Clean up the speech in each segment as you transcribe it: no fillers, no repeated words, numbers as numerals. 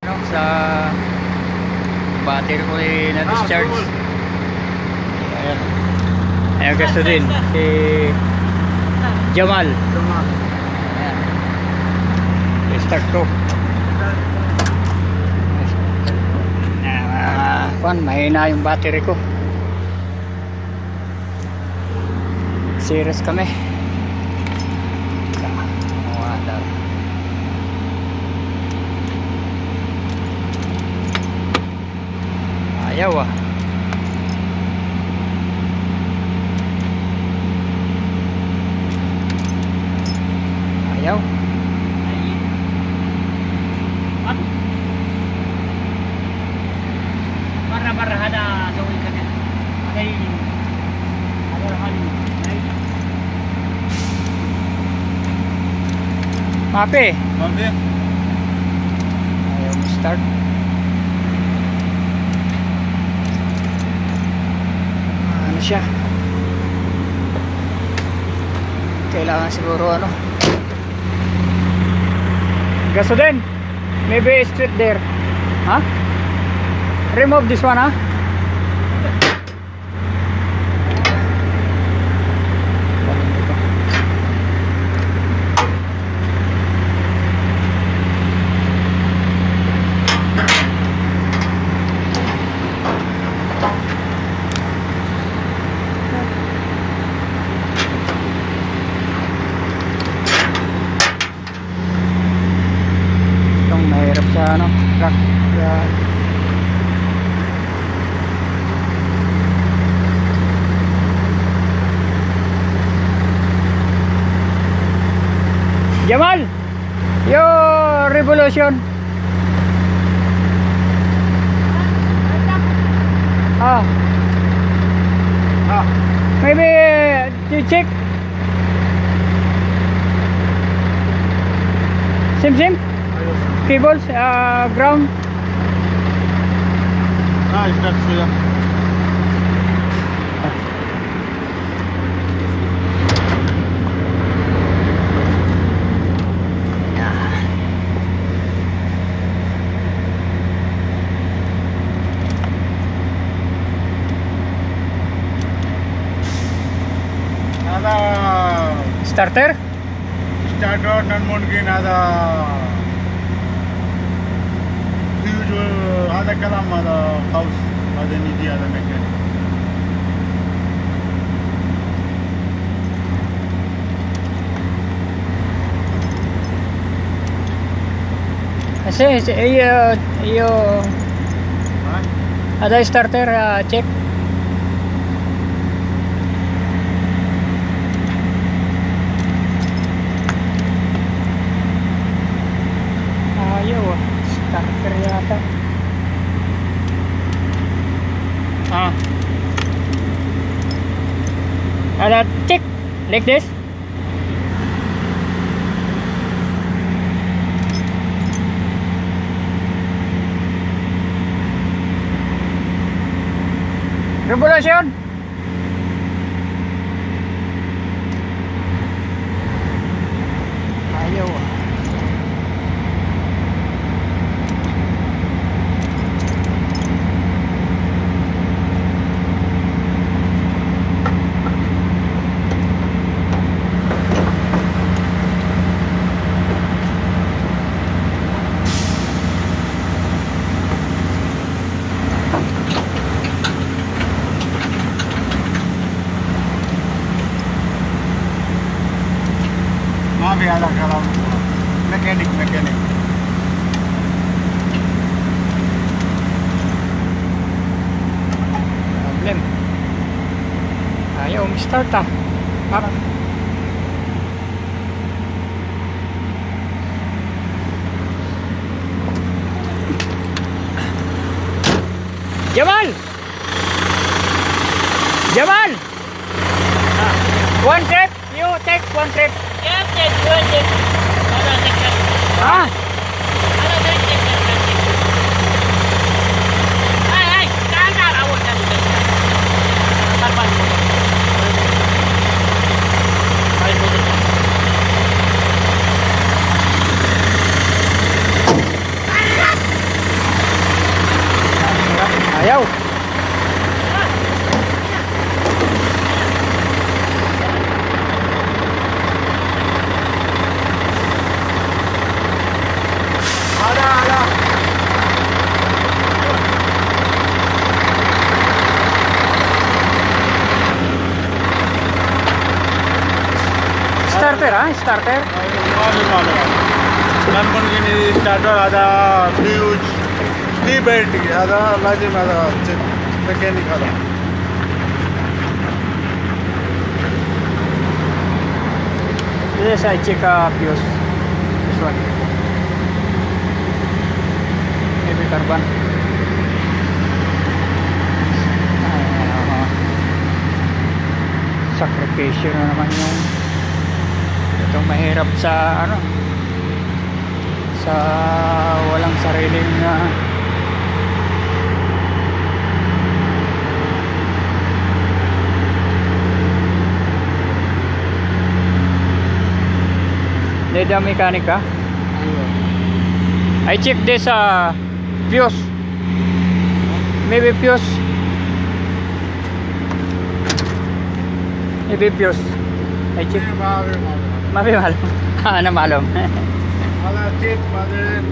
Sa battery ko na-discharge. Ayan. Ayan, gusto din si Jamal. Ayan. I-start ko. Mahina yung battery ko. Serious kami. Ayaw ah. Ayaw. Marah-marah ada sawit ka na. Ay. Ada hali. Mape. Mabe. Ayaw mo start. Ano siya? Kailangan siguro ano? Gaso din. Maybe straight there. Huh? Remove this one, huh? Itong mahirap sa ano, truck. Jamal, your revolution. Maybe you check. Sim. Cables, ground. It's not clear. Starter? Starter non-monogene ada huge ada kalam ada house ada nidi ada mechanic. Kasi iyo ada starter check. Starter yata. Ada check like this. Revolution. Ayaw ah. Mabe ada kalam mechanic. Problem. Ayaw start ah. Jamal! One trip, you take one trip. Yes, one trip. Ah, starter ha? Starter? Lamborghini starter ada huge knee belt ada lazim ada mechanic ada. Yes, I check fuse. This one. Maybe carbon. Sacrifice na naman yung itong mahirap sa ano, sa walang sariling need a mechanic ha? I check this fuse, maybe fuse, I check. Mafi malum. Ano malum? Ada check mother.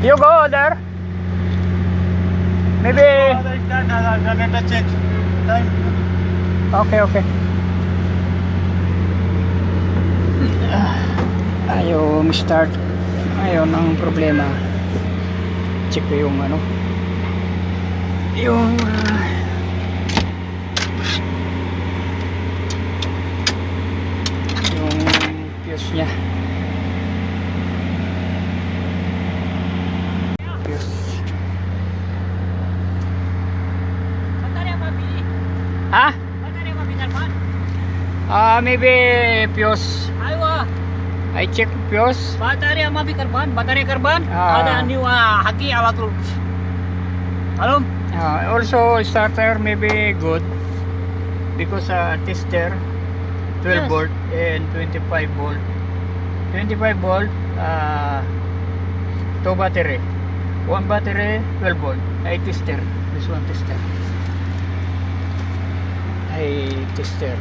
You go there. Maybe. Ada check. Time. Okay. Ayaw start. Ayaw ng problema. Check ko yung ano. Yung fuse niya. Fuse. Ha? Maybe fuse. I check fuse. Batarya mabi karban, Ah. ada new haki awak lu. Halo? Also starter maybe good because tester 12 Yes. volt and 25 volt. 25 volt, 2 battery. 1 battery, 12 volt. I tester. This one tester. I tester.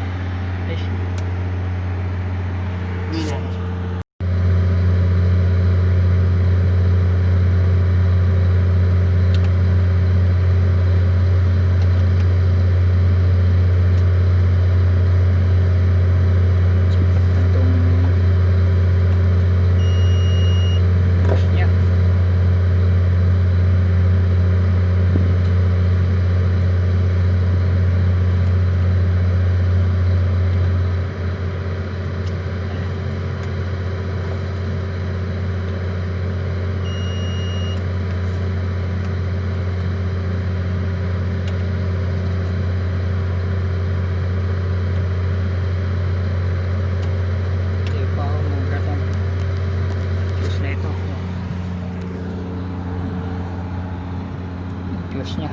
Fuse nya.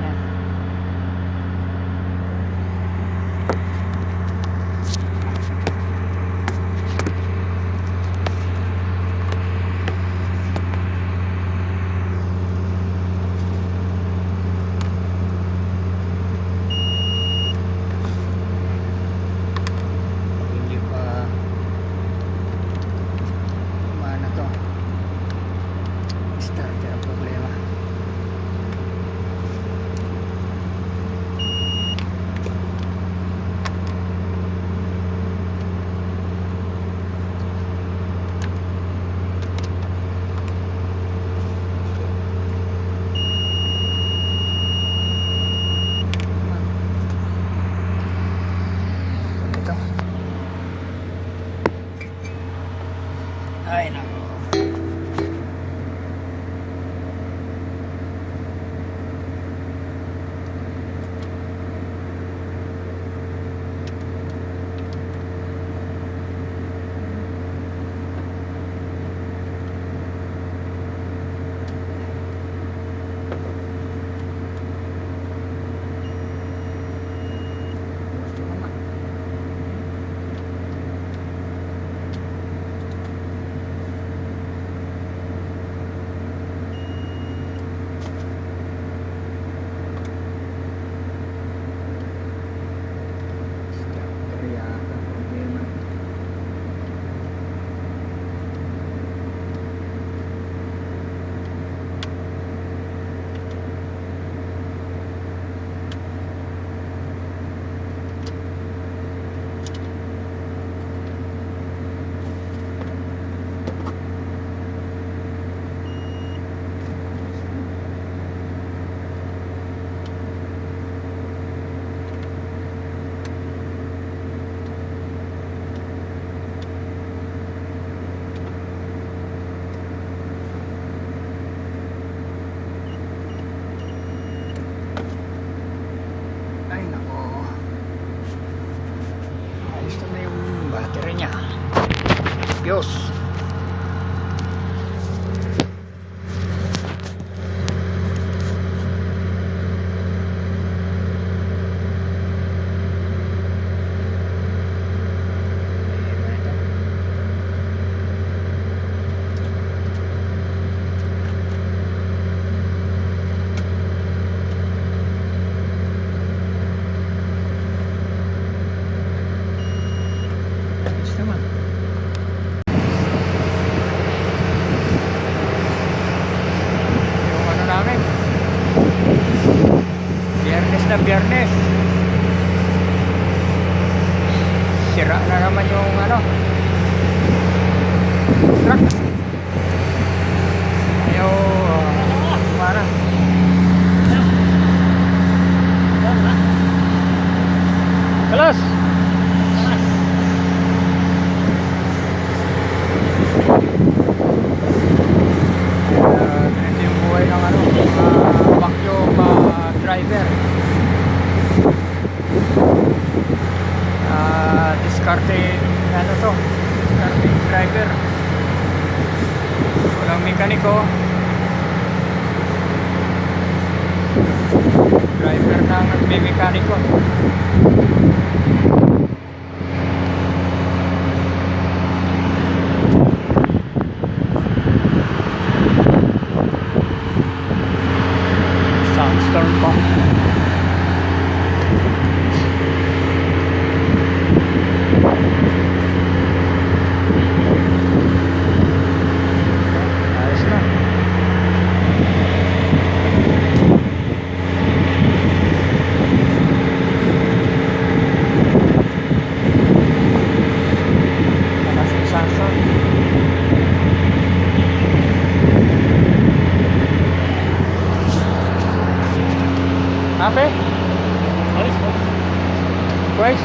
Yan. Hindi pa mana to. Starter ang problema. Ito. Ay nako. Diyos. Ayos naman. Yung ano namin, Biyernes na Biyernes, sira na naman yung ano, truck. Ayaw kumara. Alas! Ganito yung buhay ng ano, vacuum driver. Discarding ano to, discarding driver. Walang mekaniko. Driver na nagme-mekaniko. Sandstorm pa. Ayos na. Lakas ng sandstorm. Apa? Pues.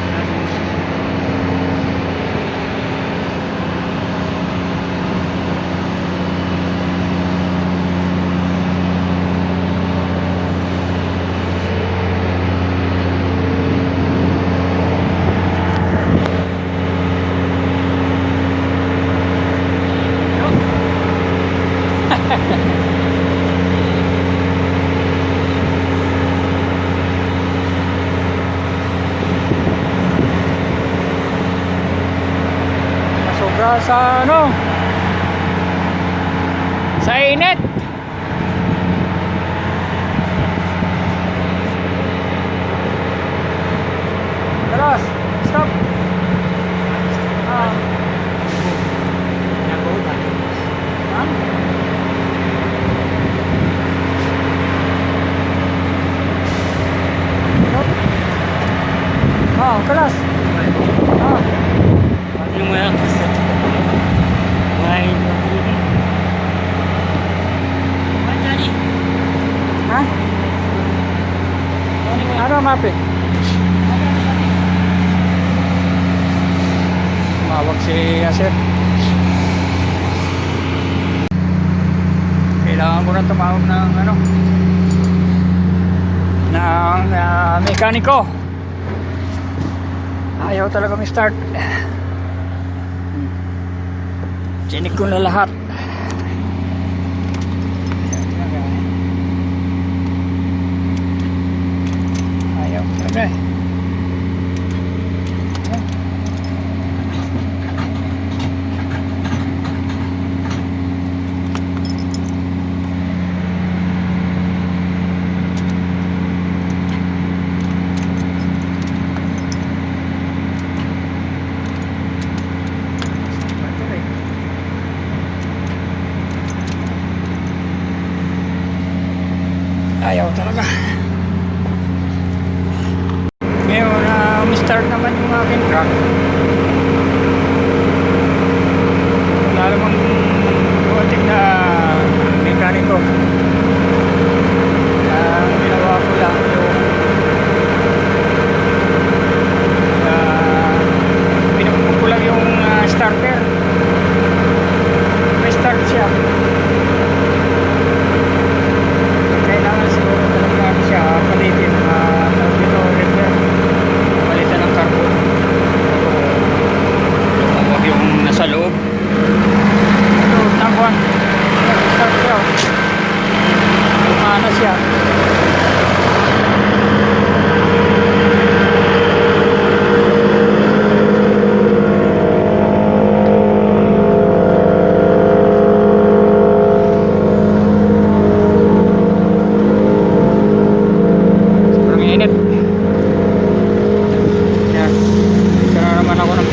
Sobra sa ano, sa init. Terus stop. Kelas. Lumayan kasi. Main. Jadi. Hah? Ano mapi? Mawag si Asir. Kailangan ko na tumawag ng ano, ng mekaniko. Ayaw talaga may start. Chinik ko na lahat. Ayaw talaga. Ayaw talaga. Ngayon, start naman yung aking truck. Wala namang dumating na mekaniko. Ang ginawa ko lang yung pinupupok ko lang yung starter. May start siya. Kailangan siguro talaga siya palitin dito repair, palitan ng carbon. Huwag yung nasa loob.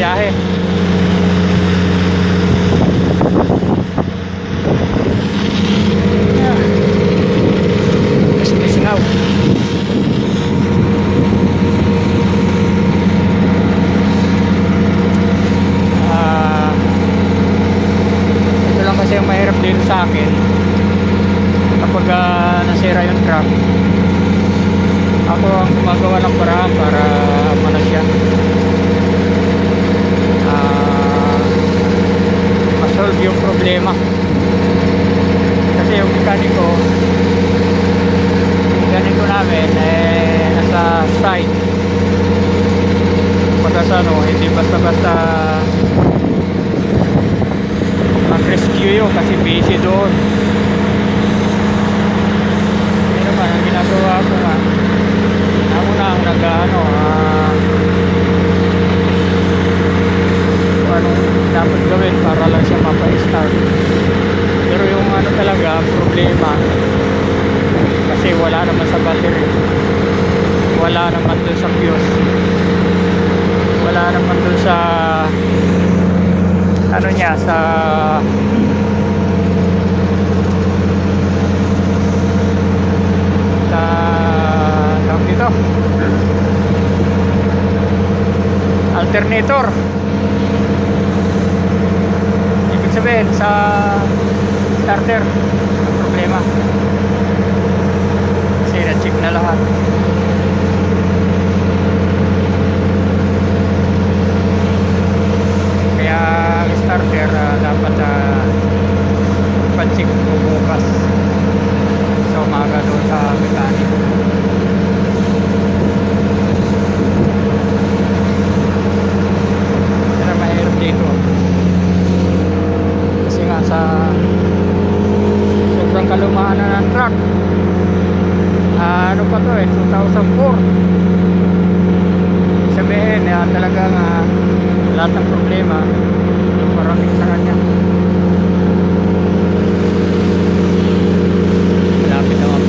biyahe. Singaw. Ito lang kasi ang mahirap dito sa akin kapag nasira yung truck, ako ang gumagawa ng paraan para mana siya masolve yung problema. Kasi yung mekaniko namin nasa site, pagka sa hindi basta-basta mag-rescue yun kasi busy doon. Hindi naman ang ginagawa ko nga, ako na ang anong dapat gawin para lang siya mapa-start. Pero yung talaga problema, kasi wala naman sa battery, wala naman dun sa fuse, wala naman dun sa niya, sa tawag dito, alternator. Ibig sabihin sa starter problema, kasi na-check na lahat. Kaya starter dapat pa-check mo bukas sa umaga doon sa mekaniko. Pero mahirap dito kasi nga sa sobrang kalumaan na ng truck. Ano pa to 2004. Sabihin talagang lahat ng problema yung parating sa kanya. Malapit naman.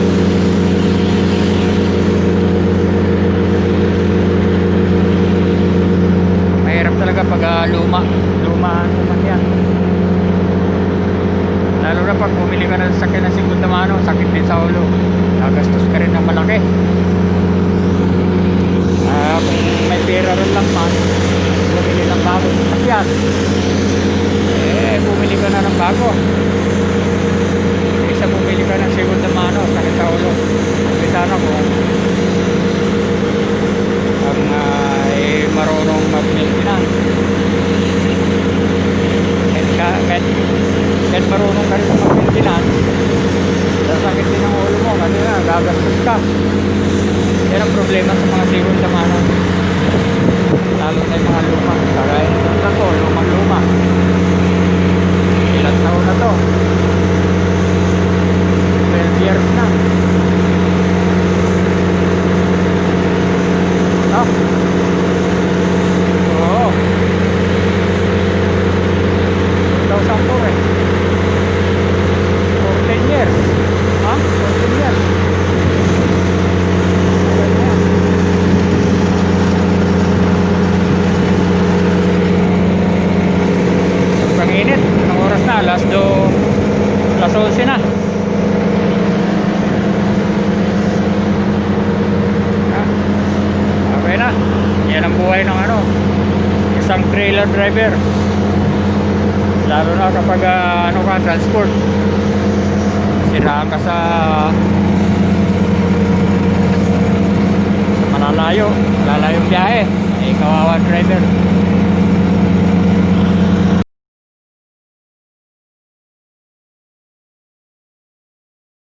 Mahirap talaga pag lumaan yan. Lalo na pag bumili ka ng sakyan ng segunda mano, sakit din sa ulo, gagastos ka rin ng malaki. Kung may pera rin lang man, bumili ng bago sakyan, bumili ka na ng bago. Isa bumili ka ng segunda mano, sakit sa ulo. Kasi sana ko ang marunong mag-maintenance. Kahit marunong ka rin sa mag-maintenance, sasakit din ang ulo mo kasi gagastos ka. Yan ang problema sa mga segunda mano, lalo na yung mga luma. Kagaya nito na to, lumang-luma, ilang taon na to, 12 years na. Oo, 2004 14 years. 14 years. Sobrang init. Anong oras na? Alas 11 na. Okay na. Yan ang buhay ng isang trailer driver. Lalo na kapag transport, siraan ka sa malalayong biyahe, kawawa driver.